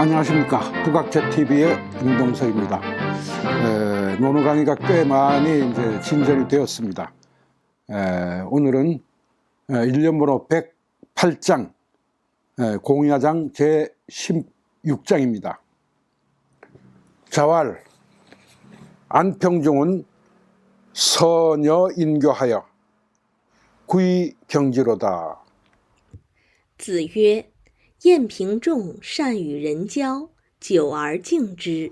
안녕하십니까. 국악재TV의 임동석입니다. 논어 강의가 꽤 많이 이제 진전이 되었습니다. 오늘은 1년번호 108장 공야장 제16장입니다. 자왈 안평중은 서녀 인교하여 구이 경지로다. 子曰：晏平仲善与人交，久而敬之。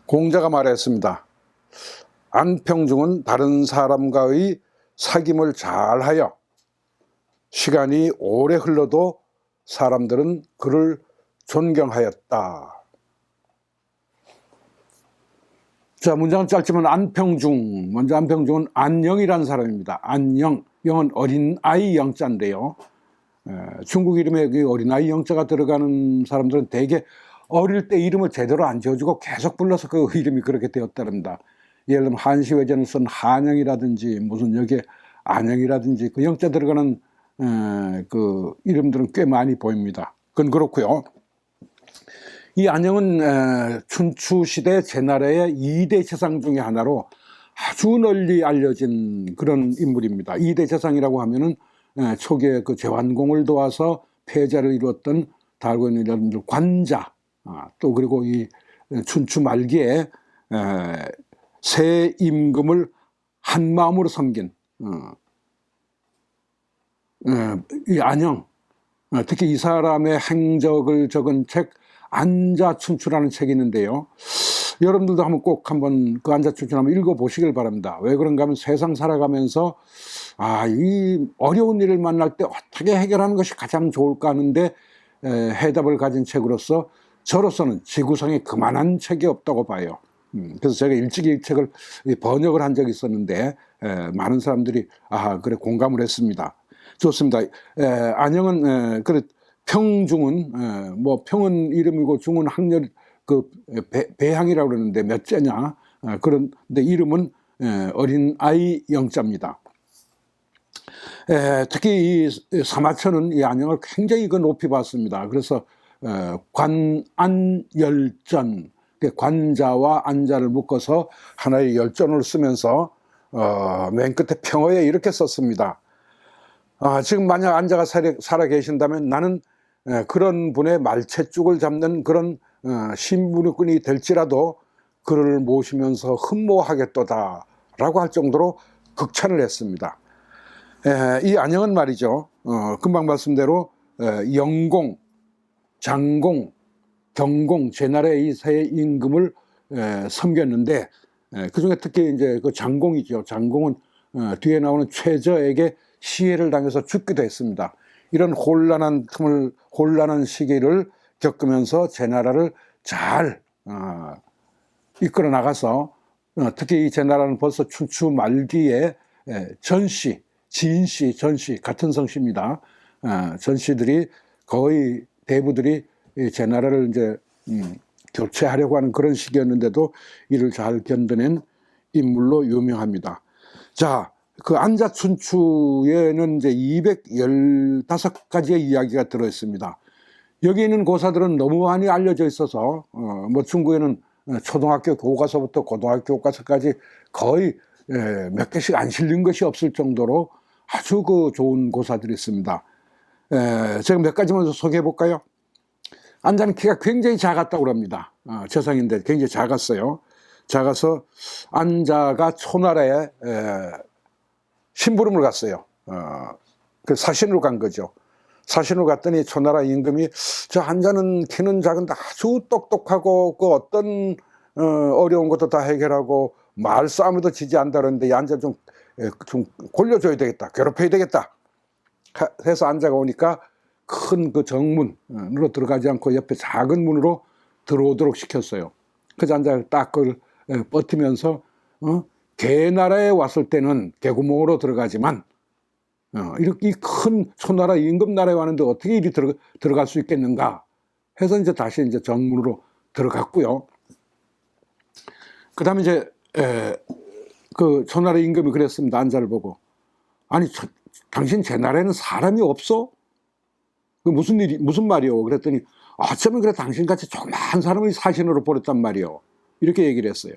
공자가 말했습니다. 안평중은 다른 사람과의 사귐을 잘하여 시간이 오래 흘러도 사람들은 그를 존경하였다. 자, 문장은 짧지만 안평중, 먼저 안평중은 안영이라는 사람입니다. 안영, 영은 어린아이 영자인데요. 중국 이름에 그 어린아이 영자가 들어가는 사람들은 대개 어릴 때 이름을 제대로 안 지어주고 계속 불러서 그 이름이 그렇게 되었다랍니다. 예를 들면 한시외전을 쓴 한영이라든지 무슨 여기에 안영이라든지 그 영자 들어가는 그 이름들은 꽤 많이 보입니다. 그건 그렇고요. 이 안영은 춘추시대 제나라의 2대 재상 중에 하나로 아주 널리 알려진 그런 인물입니다. 2대 재상이라고 하면은 초기에 그 제환공을 도와서 패자를 이루었던 다 알고 있는 여러분들 관자, 또 그리고 이 춘추 말기에 새 임금을 한 마음으로 섬긴 이 안영, 특히 이 사람의 행적을 적은 책 안자춘추라는 책이 있는데요. 여러분들도 한번 그 안자춘추 한번 읽어보시길 바랍니다. 왜 그런가 하면 세상 살아가면서 이 어려운 일을 만날 때 어떻게 해결하는 것이 가장 좋을까 하는데 해답을 가진 책으로서 저로서는 지구상에 그만한 책이 없다고 봐요. 그래서 제가 일찍 이 책을 번역을 한 적이 있었는데 많은 사람들이 그래 공감을 했습니다. 좋습니다. 안영은 그래 평중은 뭐 평은 이름이고 중은 학렬 그 배향이라고 그러는데 몇째냐 그런데 이름은 어린아이 영자입니다. 특히 이 사마천은 이 안영을 굉장히 그 높이 봤습니다. 그래서 관안열전, 관자와 안자를 묶어서 하나의 열전을 쓰면서 맨 끝에 평어에 이렇게 썼습니다. 지금 만약 안자가 살아 계신다면 나는 그런 분의 말채죽을 잡는 그런 신분이 될지라도 그를 모시면서 흠모하겠도다 라고 할 정도로 극찬을 했습니다. 이 안영은 말이죠. 금방 말씀대로 영공, 장공, 경공, 제나라의 이 세 임금을 섬겼는데 그 중에 특히 이제 그 장공이죠. 장공은 뒤에 나오는 최저에게 시해를 당해서 죽기도 했습니다. 이런 혼란한 시기를 겪으면서 제나라를 잘 이끌어 나가서 특히 이 제나라는 벌써 춘추 말기에 전씨, 진씨, 전씨 같은 성씨입니다. 전씨들이 거의 대부들이 이 제나라를 이제 교체하려고 하는 그런 시기였는데도 이를 잘 견뎌낸 인물로 유명합니다. 자, 그 안자춘추에는 이제 215가지의 이야기가 들어 있습니다. 여기 있는 고사들은 너무 많이 알려져 있어서 뭐 중국에는 초등학교 교과서부터 고등학교 교과서까지 거의 몇 개씩 안 실린 것이 없을 정도로 아주 그 좋은 고사들이 있습니다. 제가 몇 가지 먼저 소개해 볼까요? 안자는 키가 굉장히 작았다고 합니다. 재상인데 굉장히 작았어요. 작아서 안자가 초나라에 심부름을 갔어요. 그 사신으로 간 거죠. 사신으로 갔더니 초나라 임금이 저 안자는 키는 작은데 아주 똑똑하고 그 어떤 어려운 것도 다 해결하고 말싸움에도 지지 않는다는데 이 안자 좀 골려줘야 되겠다, 괴롭혀야 되겠다 해서 안자가 오니까 큰 그 정문으로 들어가지 않고 옆에 작은 문으로 들어오도록 시켰어요. 그래서 안자가 딱 그걸 버티면서 개나라에 왔을 때는 개구멍으로 들어가지만 이렇게 큰 초나라 임금 나라에 왔는데 어떻게 이리 들어갈 수 있겠는가 해서 이제 다시 이제 정문으로 들어갔고요. 그 다음에 이제 그 초나라 임금이 그랬습니다. 안자를 보고. 아니 당신 제 나라에는 사람이 없어? 그 무슨 일이, 무슨 말이요? 그랬더니, 어쩌면 그래, 당신같이 조그만 사람을 사신으로 보냈단 말이요. 이렇게 얘기를 했어요.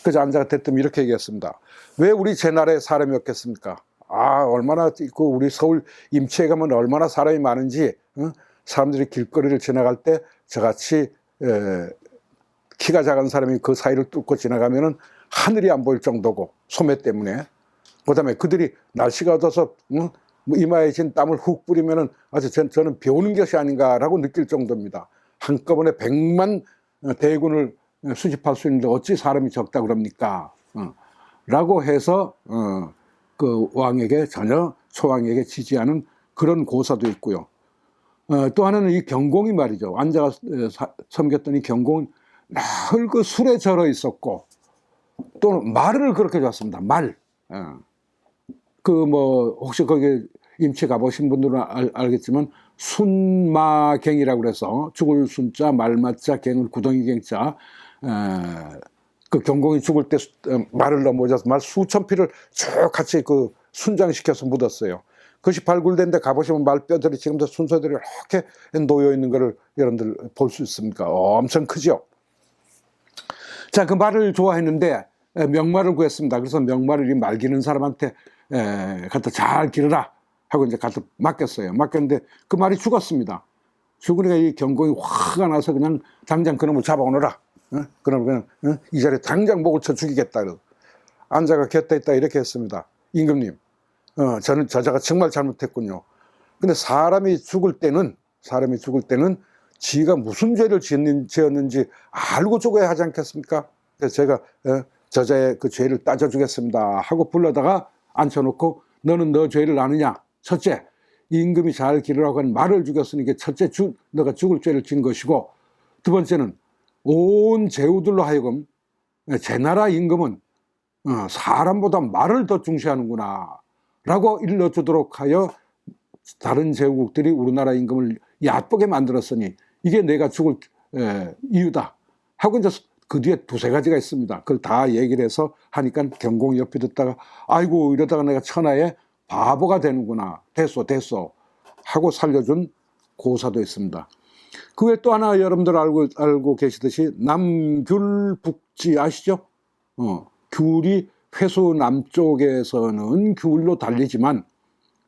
그래서 안자가 대뜸 이렇게 얘기했습니다. 왜 우리 제 나라의 사람이 없겠습니까? 얼마나, 우리 서울 임치에 가면 얼마나 사람이 많은지, 사람들이 길거리를 지나갈 때 저같이, 키가 작은 사람이 그 사이를 뚫고 지나가면은 하늘이 안 보일 정도고, 소매 때문에. 그 다음에 그들이 날씨가 어두워서, 이마에 진 땀을 훅 뿌리면은 아주 저는 배우는 것이 아닌가라고 느낄 정도입니다. 한꺼번에 100만 대군을 수집할 수 있는데 어찌 사람이 적다 그럽니까? 라고 해서, 그 왕에게 전혀 초왕에게 지지하는 그런 고사도 있고요. 또 하나는 이 경공이 말이죠. 안자가 섬겼던 이 경공은 늘 그 술에 절어 있었고, 또 말을 그렇게 줬습니다. 말. 혹시 거기 임치 가보신 분들은 알겠지만, 순마갱이라고 그래서 죽을 순자, 말마자, 갱은 구덩이 갱자, 그 경공이 죽을 때 말을 넘어져서 말 수천 피를 쭉 같이 그 순장시켜서 묻었어요. 그것이 발굴된데 가보시면 말뼈들이 지금도 순서대로 이렇게 놓여 있는 것을 여러분들 볼 수 있습니까? 엄청 크죠. 자, 그 말을 좋아했는데 명말을 구했습니다. 그래서 명말을 이 말 기는 사람한테 갖다 잘 기르라 하고 이제 갖다 맡겼어요. 맡겼는데 그 말이 죽었습니다. 죽으니까 이 경공이 화가 나서 그냥 당장 그놈을 잡아오너라. 그럼 그냥 이 자리에 당장 목을 쳐 죽이겠다. 안자가 곁에 있다 이렇게 했습니다. 임금님, 저는 저자가 정말 잘못했군요. 근데 사람이 죽을 때는 지가 무슨 죄를 지었는지 알고 죽어야 하지 않겠습니까? 그래서 제가 저자의 그 죄를 따져주겠습니다 하고 불러다가 앉혀놓고, 너는 너 죄를 아느냐? 첫째, 임금이 잘 기르라고 한 말을 죽였으니 첫째 너가 죽을 죄를 진 것이고, 두 번째는 온 제후들로 하여금 제 나라 임금은 사람보다 말을 더 중시하는구나 라고 일러주도록 하여 다른 제후국들이 우리나라 임금을 얕보게 만들었으니 이게 내가 죽을 이유다 하고, 이제 그 뒤에 두세 가지가 있습니다. 그걸 다 얘기를 해서 하니까 경공이 옆에 듣다가, 아이고 이러다가 내가 천하의 바보가 되는구나, 됐어 하고 살려준 고사도 있습니다. 그 외에 또 하나 여러분들 알고 계시듯이 남귤북지 아시죠? 귤이 회수 남쪽에서는 귤로 달리지만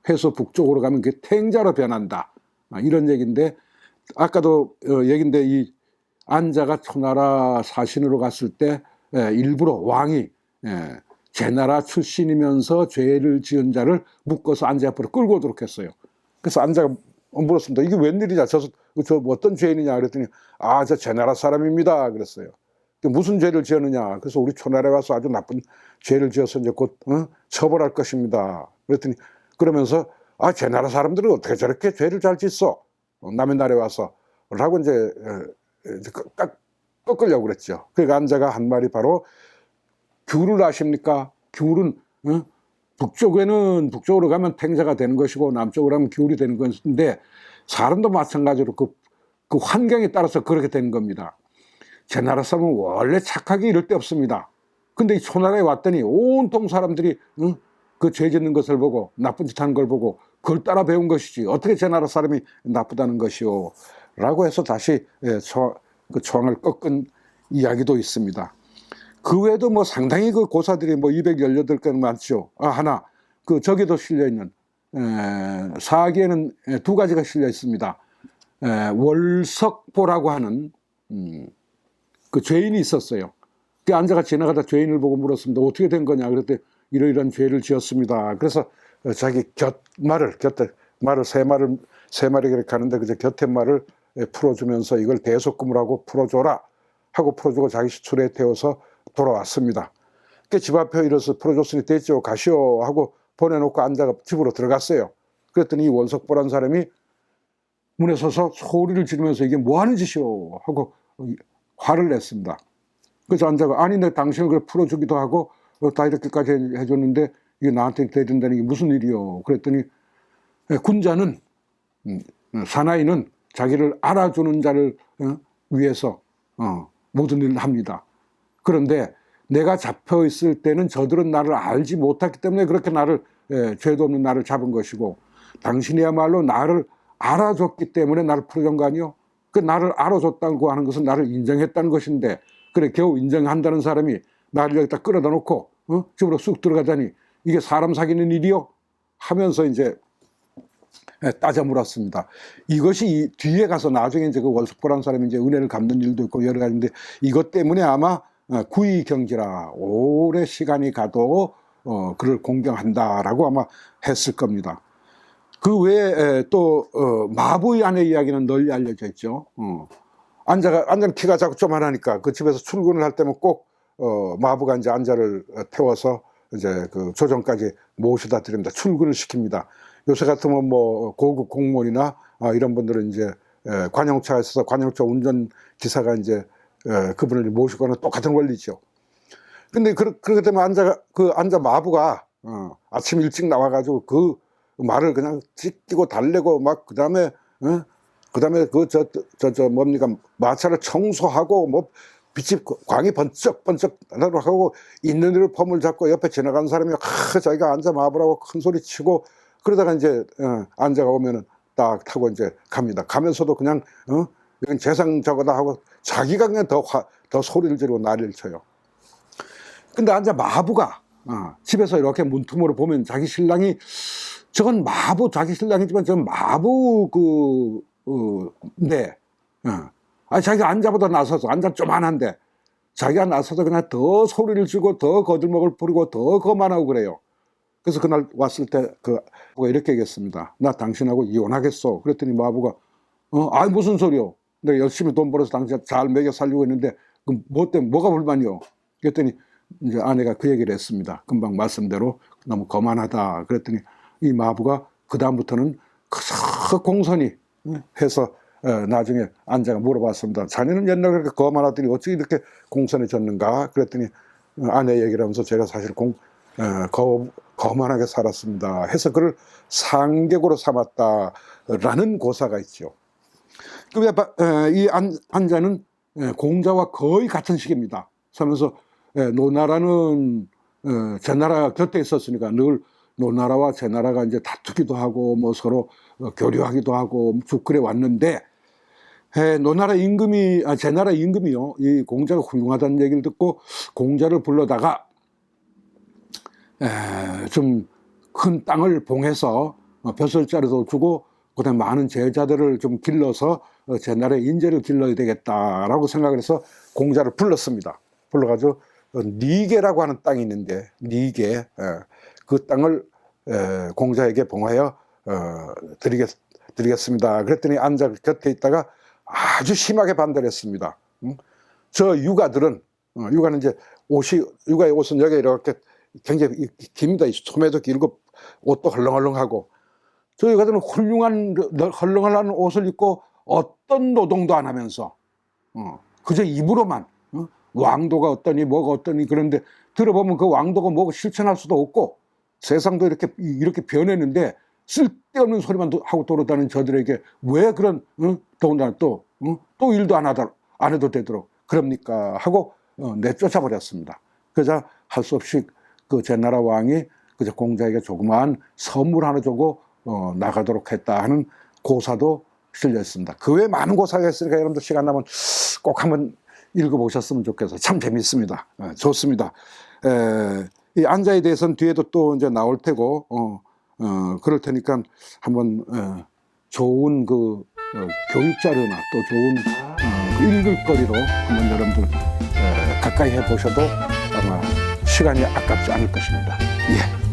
회수 북쪽으로 가면 그게 탱자로 변한다, 이런 얘기인데, 아까도 얘기인데, 이 안자가 초나라 사신으로 갔을 때 일부러 왕이 제 나라 출신이면서 죄를 지은 자를 묶어서 안자 앞으로 끌고 오도록 했어요. 그래서 안자가 물었습니다. 이게 웬일이냐, 저 어떤 죄인이냐 그랬더니, 저 제 나라 사람입니다 그랬어요. 무슨 죄를 지었느냐, 그래서 우리 초나라에 와서 아주 나쁜 죄를 지어서 이제 곧 처벌할 것입니다 그랬더니, 그러면서 제 나라 사람들은 어떻게 저렇게 죄를 잘 짓어, 남의 나라에 와서 라고 이제 꺾으려고 그랬죠. 그러니까 안자가 한 말이 바로, 귤을 아십니까? 귤은 북쪽으로 가면 탱자가 되는 것이고 남쪽으로 가면 귤이 되는 것인데, 사람도 마찬가지로 그 환경에 따라서 그렇게 되는 겁니다. 제 나라 사람은 원래 착하게 이럴 데 없습니다. 근데 이 초나라에 왔더니 온통 사람들이 그 죄 짓는 것을 보고 나쁜 짓 하는 걸 보고 그걸 따라 배운 것이지 어떻게 제 나라 사람이 나쁘다는 것이오 라고 해서 다시 그 초왕을 꺾은 이야기도 있습니다. 그 외에도 뭐 상당히 그 고사들이 뭐 218건 많죠. 하나, 그 저기도 실려있는 사기에는 두 가지가 실려 있습니다. 월석보라고 하는 그 죄인이 있었어요. 그 안자가 지나가다 죄인을 보고 물었습니다. 어떻게 된 거냐 그랬더니, 이러이러한 죄를 지었습니다. 그래서 자기 말을 세 마리 그렇게 하는데 그저 곁에 말을 풀어주면서 이걸 대속금을 하고 풀어줘라 하고 풀어주고 자기 수레에 태워서 돌아왔습니다. 그 집 앞에 이래서 풀어줬으니 됐죠, 가시오 하고 보내놓고 안자가 집으로 들어갔어요. 그랬더니 이 원석보란 사람이 문에 서서 소리를 지르면서 이게 뭐하는 짓이오 하고 화를 냈습니다. 그래서 안자가, 아니 내 당신을 그래 풀어주기도 하고 다 이렇게까지 해줬는데 이게 나한테 대든다는 게 무슨 일이요? 그랬더니, 군자는, 사나이는 자기를 알아주는 자를 위해서 모든 일을 합니다. 그런데 내가 잡혀 있을 때는 저들은 나를 알지 못했기 때문에 그렇게 나를 죄도 없는 나를 잡은 것이고, 당신이야말로 나를 알아줬기 때문에 나를 풀어준 거 아니요? 그 나를 알아줬다고 하는 것은 나를 인정했다는 것인데, 그래 겨우 인정한다는 사람이 나를 여기다 끌어다 놓고 집으로 쑥 들어가자니 이게 사람 사귀는 일이요? 하면서 이제 따져 물었습니다. 이것이 이 뒤에 가서 나중에 이제 그 월석보라는 사람이 이제 은혜를 갚는 일도 있고 여러 가지인데, 이것 때문에 아마 구의경지라 오래 시간이 가도 그를 공경한다라고 아마 했을 겁니다. 그 외에 또 마부의 아내 이야기는 널리 알려져 있죠. 안자는 키가 작고 조만하니까 그 집에서 출근을 할 때면 꼭 마부가 이제 안자를 태워서 이제 그 조정까지 모셔다 드립니다. 출근을 시킵니다. 요새 같으면 뭐 고급 공무원이나 이런 분들은 이제 관용차에 있어서 관용차 운전 기사가 이제 그분을 모시거나 똑같은 원리죠. 근데 그렇게 되면 그 안자 마부가 아침 일찍 나와가지고 그 말을 그냥 찢기고 달래고 막 그다음에 뭡니까 마차를 청소하고 뭐 빛이 광이 번쩍번쩍 하고 있는 대로 폼을 잡고 옆에 지나가는 사람이 자기가 안자 마부라고 큰 소리 치고 그러다가 이제 안자가 오면은 딱 타고 이제 갑니다. 가면서도 그냥 이건 재상 저거다 하고 자기가 그냥 더 소리를 지르고 난리를 쳐요. 근데 안자 마부가 집에서 이렇게 문틈으로 보면 자기 신랑이 저건 마부 자기 신랑이지만 저건 마부 자기가 안자보다 나서서 안자 조만한데 자기가 나서서 그냥 더 소리를 지르고 더 거들먹을 부리고 더 거만하고 그래요. 그래서 그날 왔을 때 그 마부가 이렇게 얘기했습니다. 나 당신하고 이혼하겠어. 그랬더니 마부가 아이 무슨 소리요? 내가 열심히 돈 벌어서 당신 잘 먹여 살리고 있는데 그럼 뭐 때문에 뭐가 불만이요? 그랬더니 이제 아내가 그 얘기를 했습니다. 금방 말씀대로 너무 거만하다. 그랬더니 이 마부가 그 다음부터는 그 공손히 해서 나중에 안자가 물어봤습니다. 자네는 옛날에 그렇게 거만하더니 어떻게 이렇게 공손해졌는가? 그랬더니 아내 얘기를 하면서 제가 사실 거만하게 살았습니다. 해서 그를 상객으로 삼았다라는 고사가 있죠. 이 안자는 공자와 거의 같은 시기입니다. 그러면서 노나라는 제나라 곁에 있었으니까 늘 노나라와 제나라가 이제 다투기도 하고 뭐 서로 교류하기도 하고 쭉 그래 왔는데 노나라 임금이 제나라 임금이요 이 공자가 훌륭하다는 얘기를 듣고 공자를 불러다가 좀 큰 땅을 봉해서 벼슬자리도 주고 그다음에 많은 제자들을 좀 길러서 제나라의 인재를 길러야 되겠다라고 생각을 해서 공자를 불렀습니다. 불러가지고 니계라고 하는 땅이 있는데 니계 그 땅을 공자에게 봉하여 드리겠습니다. 그랬더니 안자 곁에 있다가 아주 심하게 반대를 했습니다. 저 유가들은 유가는 이제 유가의 옷은 여기 이렇게 굉장히 깁니다. 소매도 길고 옷도 헐렁헐렁하고 저 유가들은 훌륭한 헐렁헐렁한 옷을 입고 어떤 노동도 안 하면서 그저 입으로만 왕도가 어떠니 뭐가 어떠니 그런데 들어보면 그 왕도가 뭐가 실천할 수도 없고 세상도 이렇게 변했는데 쓸데없는 소리만 하고 돌아다니는 저들에게 왜 그런 더군다나 또 일도 안 해도 되도록 그럽니까 하고 내쫓아 버렸습니다. 그러자 할 수 없이 그 제나라 왕이 그저 공자에게 조그마한 선물 하나 주고 나가도록 했다 하는 고사도 실려 있습니다. 그 외에 많은 고사가 있으니까 여러분들 시간 나면 꼭 한번 읽어보셨으면 좋겠어요. 참 재밌습니다. 좋습니다. 이 안자에 대해서는 뒤에도 또 이제 나올 테고, 그럴 테니까 한번 좋은 교육 자료나 또 좋은 읽을 거리로 한번 여러분들 가까이 해보셔도 아마 시간이 아깝지 않을 것입니다. 예.